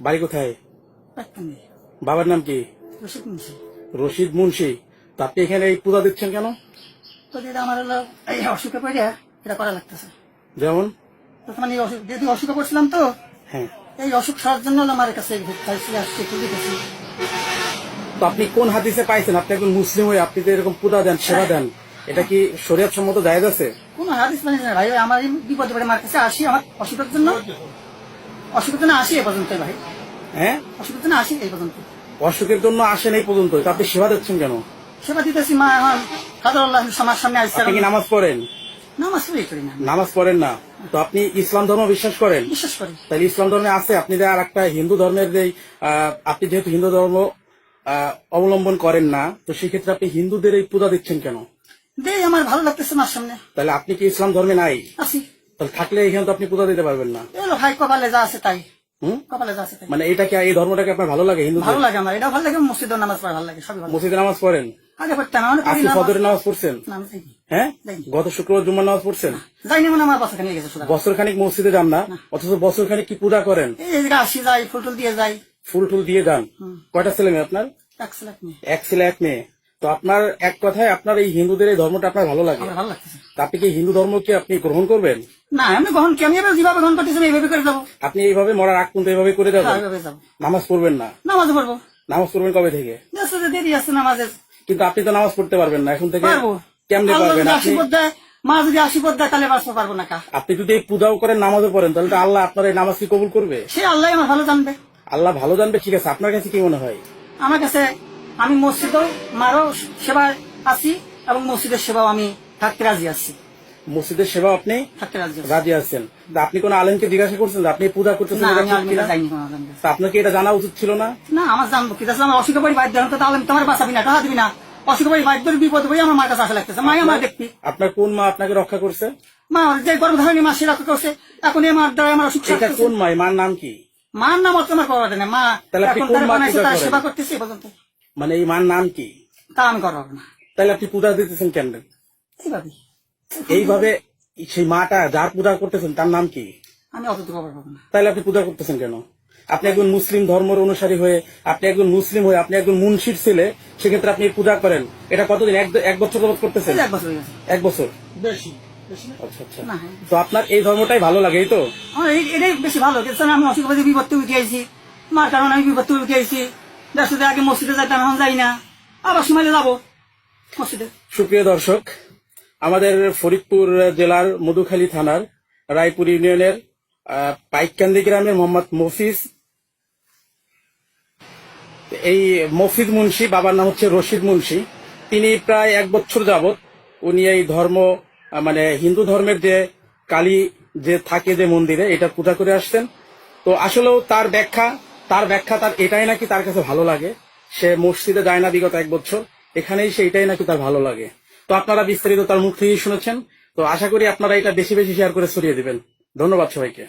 বাড়ি কোথায়? পাইকান্দি। বাবার নাম কি? রশিদ মুন্সি। রশিদ মুন্সি। তা আপনি এখানে এই পূজা দিচ্ছেন কেন? তো এটা আমার হলো এই অসুখে পড়ে এটা করা লাগতেছে। যেমন মানে যেহেতু অসুখে পড়ছিলাম তো, হ্যাঁ, এই অসুখ সারার জন্য হলো আমার কাছে আসছে একটু দেখেছি। তো আপনি কোন হাদিসে পাইছেন আপনি একজন মুসলিম হয়ে আপনি যে এরকম পূজা দেন, সেবা দেন, এটা কি শরীয়ত সম্মত জায়েজ আছে? কোন হাদিস মানে না ভাই, আমার এই বিপদে পড়ে মার কাছে আসি আমার অসুখের জন্য আসি এই পর্যন্ত ভাই। হ্যাঁ, অসুখের জন্য আসি এই পর্যন্ত। অসুখের জন্য আসেন এই পর্যন্ত, তো আপনি সেবা দিচ্ছেন কেন? সেবা দিতেছি মা আমার হাজার আমার সামনে আসছে। আপনি কি নামাজ পড়েন? নামাজ পড়ি করি না। নামাজ পড়েন না? তো আপনি ইসলাম ধর্ম বিশ্বাস করেন? বিশ্বাস করি। তাহলে ইসলাম ধর্মে আছে, আপনি যে আর একটা হিন্দু ধর্মের যে আপনি যেহেতু হিন্দু ধর্ম অবলম্বন করেন না, তো সেক্ষেত্রে আপনি হিন্দুদের এই পূজা দিচ্ছেন কেন? দেই আমার ভালো লাগতেছে মার সামনে। তাহলে আপনি কি ইসলাম ধর্মে নাই? আসি। তাহলে থাকলে এখানে তো আপনি পূজা দিতে পারবেন না। এলো ভাই কপালে যা আছে তাই। কপালে যা আছে তাই। মানে এটা কি, এই ধর্মটাকে আপনার ভালো লাগে? হিন্দু ভালো লাগে আমার, এটা ভালো লাগে। মসজিদে নামাজ পড়া ভালো লাগে, সবই ভালো লাগে। মসজিদে নামাজ পড়েন? আগে পড়তাম, এখন পড়ি আজকে না। ফজরের নামাজ পড়ছেন? না, আমি যাইনি। হ্যাঁ, যাইনি। গত শুক্রবার জুম্মার নামাজ পড়ছেন? যাইনি মানে আমার বাসা নিয়ে গেছে শুধু। বছর খানিক মসজিদে যান না, অথচ বছর খানিক কি পূজা করেন? এই জায়গা আসি যাই, ফুল টুল দিয়ে যাই। ফুল টুল দিয়ে যান। কয়টা ছেলে মেয়ে আপনার? এক ছেলে এক মেয়ে। এক ছেলে এক মেয়ে। তো আপনার এক কথায় আপনার এই হিন্দুদের এই ধর্মটা আপনার ভালো লাগে? আমার ভালো লাগতেছে। তা আপনি কি হিন্দু ধর্মকে আপনি গ্রহণ করবেন? না আমি গ্রহণ কি, আমি এবার যেভাবে গ্রহণ করতেছি এইভাবে করে যাবো। আপনি এইভাবে মরার আগ পর্যন্ত এইভাবে করে যাবেন? এইভাবে যাবো। নামাজ পড়বেন না? নামাজ পড়বো। নামাজ পড়বেন কবে থেকে? দেরি আছে নামাজের। কিন্তু আপনি তো নামাজ পড়তে পারবেন না এখন থেকে। পারবো। কেমনে পারবেন? আপনি মা যদি আশীর্বাদ দেয় তাহলে বাঁচতে পারবো না কা। আপনি যদি এই পূজাও করেন নামাজও পড়েন, তাহলে তো আল্লাহ আপনার এই নামাজ কি কবুল করবে? সে আল্লাহ আমার ভালো জানবে। আল্লাহ ভালো জানবে, ঠিক আছে। আপনার কাছে কি মনে হয়? আমার কাছে আমি মসজিদেও মারও সেবায় আছি এবং মসজিদের সেবাও আমি থাকতে রাজি আছি। মসজিদের সেবা আপনি থাকতে রাজি আছেন? তা আপনি কোন আলেমকে জিজ্ঞাসা করছেন যে আপনি পূজা করতেছেন? না, আমি আলমিরা যাইনি কোনো আলেমকে। তা আপনার কি এটা জানা উচিত ছিল না? না, আমার জানবো কি? আমার অসুখে পড়ি বাইর দেন তো আলেম তোমার বাঁচাবি না, টাকা দিবি না। অসুখে পড়ি বাইর ধরে বিপদ হয়ে আমার মার কাছে আসা লাগতেছে। মাই আমার দেখবি। আপনার কোন মা আপনাকে রক্ষা করছে? মা যে গর্ভধারণী মা সে রক্ষা করছে। এখন আমার দ্বারা আমার অসুখ এটা কোন মা? মার নাম কি? মার নাম তোমার করবা না মা। তাহলে আপনি এখন কোন তার মা বানাইছে পূজা তার করেন? সেবা করতেছি পর্যন্ত। মানে এই মার নাম কি? তা আমি করবো না। তাহলে আপনি পূজা দিতেছেন কেন? এইভাবে এইভাবে সেই মাটা যার পূজা করতেছেন তার নাম কি? আমি অত খবর পাবো না। তাহলে আপনি পূজা করতেছেন কেন? আপনি একজন মুসলিম ধর্মের অনুসারী হয়ে, আপনি একজন মুসলিম হয়ে, আপনি একজন মুন্সির ছেলে, সেক্ষেত্রে আপনি পূজা করেন। এটা কতদিন? এক বছর যাবত করতেছেন? 1 বছর হয়ে গেছে। 1 বছর? বেশি। আচ্ছা আচ্ছা। না, তো আপনার এই ধর্মটাই ভালো লাগে, এই তো? আমার এটাই বেশি ভালো। কিন্তু আমি অসুখ বিপত্তি উঠে আইছি, মার কারণে আমি বিপত্তি উঠে আইছি। দেড়শো আগে মসজিদে যাইতাম, এখন যাই না। আবার সময় যাবো মসজিদে। সুপ্রিয় দর্শক, আমাদের ফরিদপুর জেলার মধুখালী থানার রায়পুর ইউনিয়নের পাইককান্দি গ্রামের মোহাম্মদ মফিজ, এই মফিজ মুন্সি, বাবার নাম হচ্ছে রশিদ মুন্সি। তিনি প্রায় 1 বছর যাবত উনি এই ধর্ম মানে হিন্দু ধর্মের যে কালী যে থাকে যে মন্দিরে, এটা পূজা করে আসছেন। তো আসলেও তার ব্যাখ্যা তার এটাই নাকি তার কাছে ভালো লাগে। সে মসজিদে যায় না বিগত 1 বছর, এখানেই সে এটাই নাকি তার ভালো লাগে। তো আপনারা বিস্তারিত তার মুখ থেকেই শুনেছেন। তো আশা করি আপনারা এটা বেশি বেশি শেয়ার করে ছড়িয়ে দিবেন। ধন্যবাদ সবাইকে।